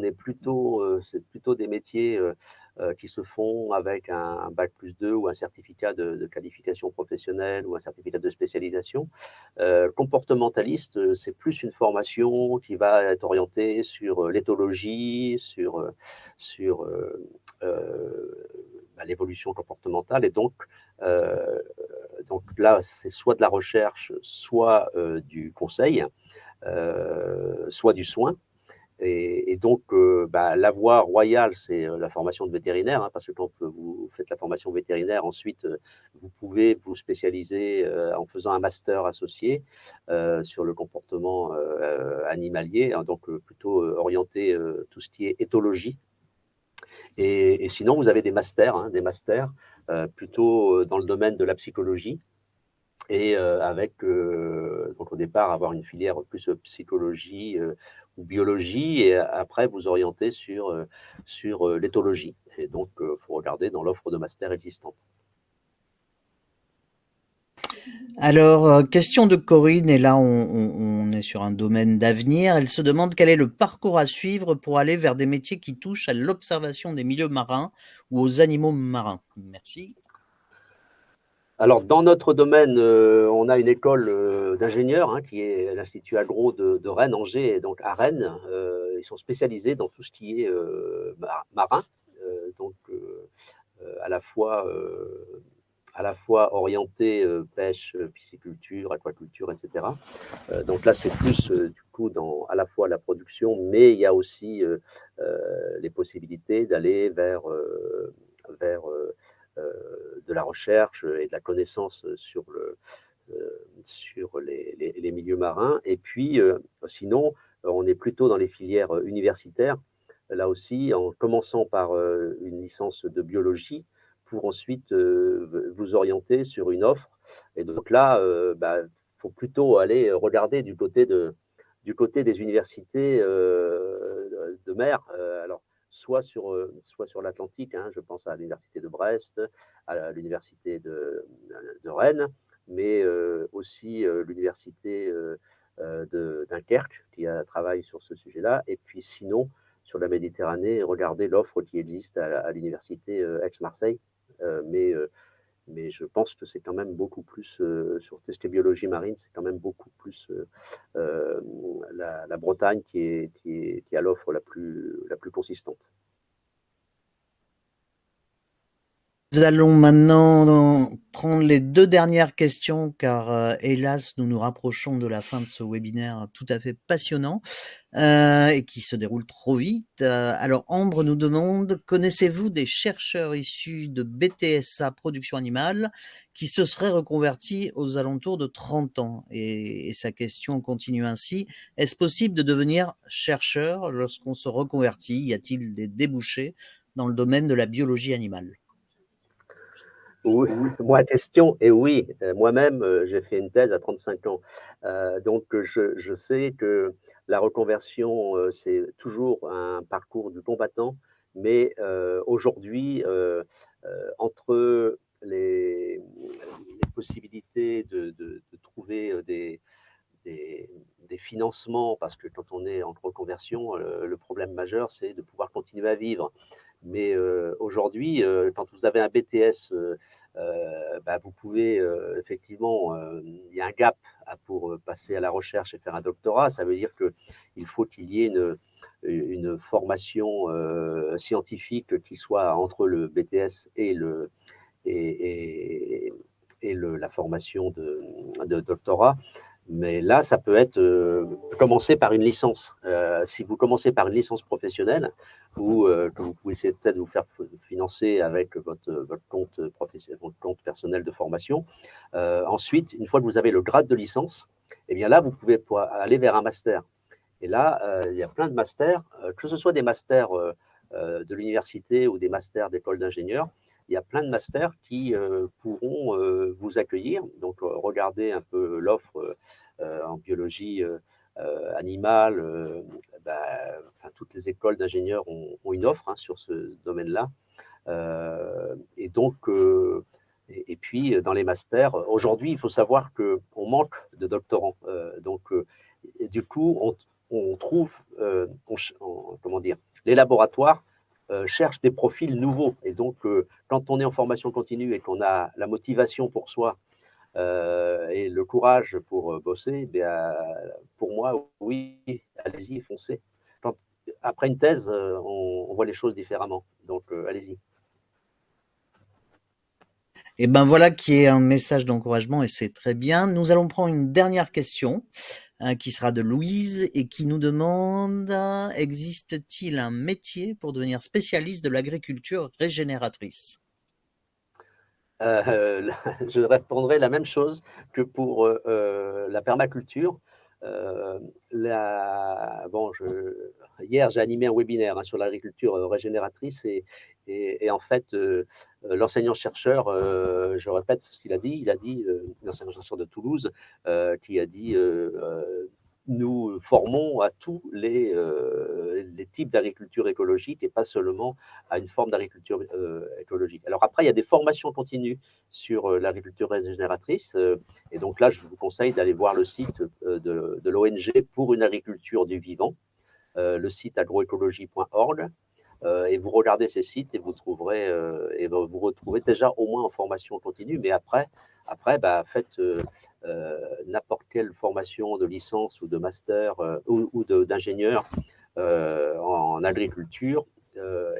c'est plutôt des métiers qui se font avec un bac+2 ou un certificat de qualification professionnelle ou un certificat de spécialisation. Comportementaliste, c'est plus une formation qui va être orientée sur l'éthologie, sur l'évolution comportementale. Et donc là, c'est soit de la recherche, soit du conseil, soit du soin. Et donc, la voie royale, c'est la formation de vétérinaire, hein, parce que quand vous faites la formation vétérinaire, ensuite, vous pouvez vous spécialiser en faisant un master associé sur le comportement animalier, hein, donc plutôt orienté tout ce qui est éthologie. Et sinon, vous avez des masters plutôt dans le domaine de la psychologie, et avec, donc au départ, avoir une filière plus psychologie ou biologie, et après vous orienter sur l'éthologie. Et donc, il faut regarder dans l'offre de master existante. Alors, question de Corinne, et là on est sur un domaine d'avenir. Elle se demande quel est le parcours à suivre pour aller vers des métiers qui touchent à l'observation des milieux marins ou aux animaux marins. Merci. Alors, dans notre domaine, on a une école d'ingénieurs, hein, qui est l'Institut Agro de Rennes, Angers, et donc à Rennes. Ils sont spécialisés dans tout ce qui est marin, donc à la fois orienté pêche, pisciculture, aquaculture, etc. Donc là, c'est plus du coup dans à la fois la production, mais il y a aussi les possibilités d'aller vers de la recherche et de la connaissance sur les milieux marins. Et puis, sinon, on est plutôt dans les filières universitaires, là aussi, en commençant par une licence de biologie, pour ensuite vous orienter sur une offre. Et donc là, faut plutôt aller regarder du côté des universités de mer. Alors, soit sur l'Atlantique, hein, je pense à l'université de Brest, à l'université de Rennes, mais aussi l'université de Dunkerque qui travaille sur ce sujet-là. Et puis sinon, sur la Méditerranée, regardez l'offre qui existe à l'université Aix-Marseille. Mais je pense que c'est quand même beaucoup plus, sur tout ce qui est biologie marine, c'est quand même beaucoup plus la Bretagne qui a l'offre la plus consistante. Nous allons maintenant prendre les 2 dernières questions car, hélas, nous nous rapprochons de la fin de ce webinaire tout à fait passionnant, et qui se déroule trop vite. Alors Ambre nous demande: connaissez-vous des chercheurs issus de BTSA production animale qui se seraient reconvertis aux alentours de 30 ans? Et sa question continue ainsi: est-ce possible de devenir chercheur lorsqu'on se reconvertit? Y a-t-il des débouchés dans le domaine de la biologie animale? Oui, moi, question est oui. Moi-même, j'ai fait une thèse à 35 ans. Donc, je sais que la reconversion, c'est toujours un parcours du combattant, mais aujourd'hui, entre les possibilités de financement, parce que quand on est en reconversion, le problème majeur, c'est de pouvoir continuer à vivre. Mais aujourd'hui, quand vous avez un BTS, vous pouvez effectivement, il y a un gap pour passer à la recherche et faire un doctorat. Ça veut dire qu'il faut qu'il y ait une formation scientifique qui soit entre le BTS et la formation de doctorat. Mais là, ça peut être commencer par une licence. Si vous commencez par une licence professionnelle, ou que vous pouvez essayer peut-être de vous faire financer avec votre compte professionnel, votre compte personnel de formation. Ensuite, une fois que vous avez le grade de licence, eh bien là, vous pouvez aller vers un master. Et là, il y a plein de masters, que ce soit des masters de l'université ou des masters d'école d'ingénieurs. Il y a plein de masters qui pourront vous accueillir. Donc, regardez un peu l'offre en biologie animale. Toutes les écoles d'ingénieurs ont une offre sur ce domaine-là. Et donc, et puis, dans les masters, aujourd'hui, il faut savoir qu'on manque de doctorants. Et du coup, on trouve, comment dire, les laboratoires cherchent des profils nouveaux. Et donc, quand on est en formation continue et qu'on a la motivation pour soi et le courage pour bosser, pour moi, oui, allez-y, foncez. Après une thèse, on voit les choses différemment. Donc, allez-y. Et ben voilà qui est un message d'encouragement et c'est très bien. Nous allons prendre une dernière question qui sera de Louise et qui nous demande: existe-t-il un métier pour devenir spécialiste de l'agriculture régénératrice? Je répondrai la même chose que pour la permaculture. Hier, j'ai animé un webinaire sur l'agriculture régénératrice et en fait, l'enseignant-chercheur, je répète ce qu'il a dit, l'enseignant-chercheur de Toulouse, qui a dit nous formons à tous les types d'agriculture écologique et pas seulement à une forme d'agriculture écologique. Alors après, il y a des formations continues sur l'agriculture régénératrice. Et donc là, je vous conseille d'aller voir le site de l'ONG pour une agriculture du vivant, le site agroécologie.org. Et vous regardez ces sites et vous trouverez et vous retrouvez déjà au moins en formation continue. Mais après faites n'importe quelle formation de licence ou de master ou d'ingénieur en agriculture.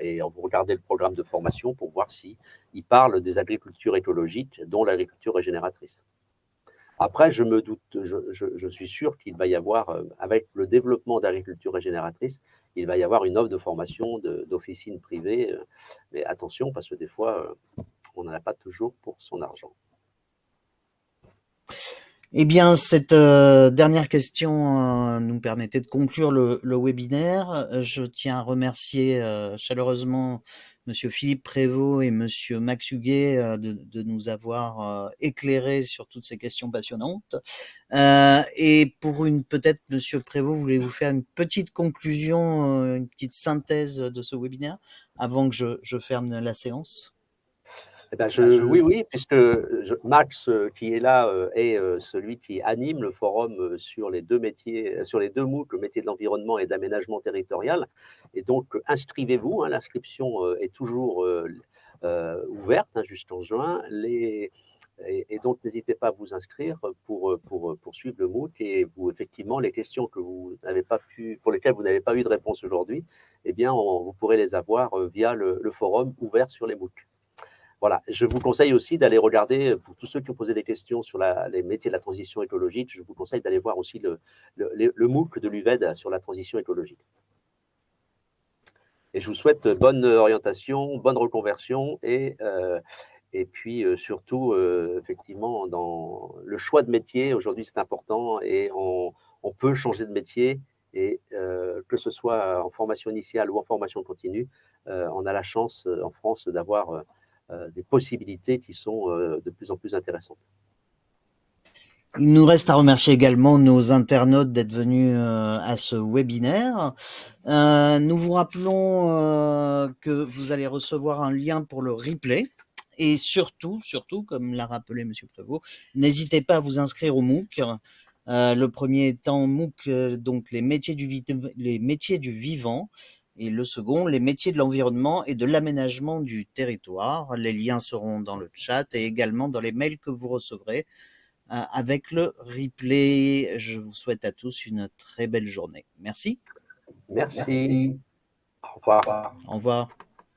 Et vous regardez le programme de formation pour voir s'il parle des agricultures écologiques, dont l'agriculture régénératrice. Après, je suis sûr qu'il va y avoir, avec le développement d'agriculture régénératrice, il va y avoir une offre de formation d'officines privées. Mais attention, parce que des fois, on n'en a pas toujours pour son argent. Eh bien, cette dernière question nous permettait de conclure le webinaire. Je tiens à remercier chaleureusement Monsieur Philippe Prévost et Monsieur Max Huguet de nous avoir éclairés sur toutes ces questions passionnantes. Et pour peut-être, Monsieur Prévost, voulez-vous faire une petite conclusion, une petite synthèse de ce webinaire avant que je ferme la séance? Oui, puisque Max, qui est là, est celui qui anime le forum sur les deux métiers, sur les deux MOOC, le métier de l'environnement et d'aménagement territorial. Et donc, inscrivez-vous, l'inscription est toujours ouverte jusqu'en juin. Et donc, n'hésitez pas à vous inscrire pour suivre le MOOC. Et effectivement, les questions que vous n'avez pas pour lesquelles vous n'avez pas eu de réponse aujourd'hui, eh bien, vous pourrez les avoir via le forum ouvert sur les MOOC. Voilà, je vous conseille aussi d'aller regarder, pour tous ceux qui ont posé des questions sur les métiers de la transition écologique, je vous conseille d'aller voir aussi le MOOC de l'UVED sur la transition écologique. Et je vous souhaite bonne orientation, bonne reconversion et puis surtout, effectivement, dans le choix de métier, aujourd'hui c'est important et on peut changer de métier et que ce soit en formation initiale ou en formation continue, on a la chance en France d'avoir des possibilités qui sont de plus en plus intéressantes. Il nous reste à remercier également nos internautes d'être venus à ce webinaire. Nous vous rappelons que vous allez recevoir un lien pour le replay. Et surtout, comme l'a rappelé Monsieur Prévost, n'hésitez pas à vous inscrire au MOOC. Le premier étant MOOC, donc les métiers du vivant, et le second, les métiers de l'environnement et de l'aménagement du territoire. Les liens seront dans le chat et également dans les mails que vous recevrez avec le replay. Je vous souhaite à tous une très belle journée. Merci. Merci. Au revoir. Au revoir.